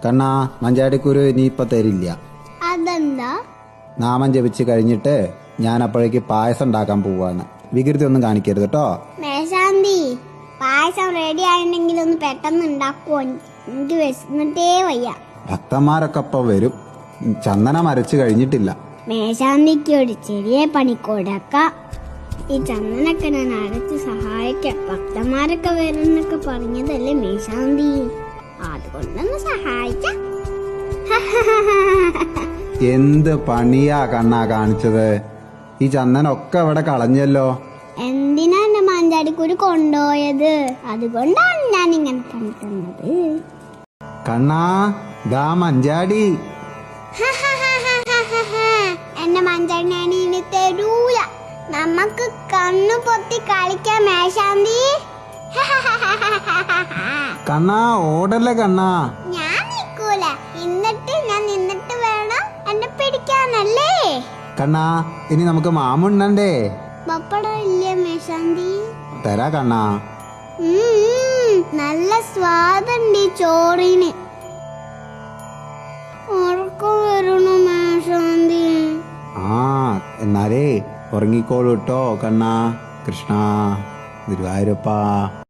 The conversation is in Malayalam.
കണ്ണാ, മഞ്ചാടിക്കുരു ഇനിയിപ്പൊ തരില്ല. അതെന്താ? നാമം ജപിച്ച് കഴിഞ്ഞിട്ട് ഞാൻ അപ്പോഴേക്ക് പായസം ഉണ്ടാക്കാൻ പോവാണ്. വികൃതി ഒന്നും കാണിക്കരുത് കേട്ടോ. മേശാന്തി, പായസം റെഡി ആയിട്ടുണ്ടെങ്കിൽ ഒന്ന് പെട്ടെന്ന് ഉണ്ടാക്കുവോ? എനിക്ക് വിശന്നിട്ടേ വയ്യ. ഭക്തന്മാരൊക്കെ ഇപ്പൊ വരും. ചന്ദനം അരച്ചു കഴിഞ്ഞിട്ടില്ല. മേശാന്തിക്ക് ഒരു ചെറിയ പണി കൊടുക്കാം. ഈ ചന്ദനൊക്കെ ഞാൻ അരച്ച് സഹായിക്കാം. ഭക്തന്മാരൊക്കെ വരുന്നൊക്കെ പറഞ്ഞതല്ലേ മേശാന്തി, അതുകൊണ്ടൊന്ന് സഹായിക്കാം. എന്ത് പണിയാ കണ്ണാ കാണിച്ചത്? ഈ ചന്ദനൊക്കെ ഇവിടെ കളഞ്ഞല്ലോ. എന്തിനാ എന്റെ മഞ്ചാടിക്കുരു കൊണ്ടുപോയത്? അതുകൊണ്ടാണ് ഞാൻ ഇങ്ങനെ പണി തന്നത്. കണ്ണാ, ദാ മഞ്ചാടി. എന്റെ മഞ്ചാടി ഞാൻ ഇനി തരൂല. നമുക്ക് കണ്ണു പൊത്തി കളിക്കാം മേശാന്തി. കണ്ണാ, ഓടല്ലേ കണ്ണാ. ഞാൻ നിൽക്കൂല. ഞാൻ നിന്നിട്ട് വേണം എന്നെ പിടിക്കാനല്ലേ. കണ്ണാ, ഇനി നമുക്ക് മാമുണ്ണണ്ടേ? പപ്പടം ഇല്ലേ മേശാന്തി? തരാ കണ്ണാ. നല്ല സ്വാദുണ്ട് ഈ ചോറിന്. ഉറക്കം വരണു മേശാന്തി. എന്നാലേ ഉറങ്ങിക്കോളൂ കേട്ടോ കണ്ണാ. കൃഷ്ണ ഗുരുവായൂരപ്പാ.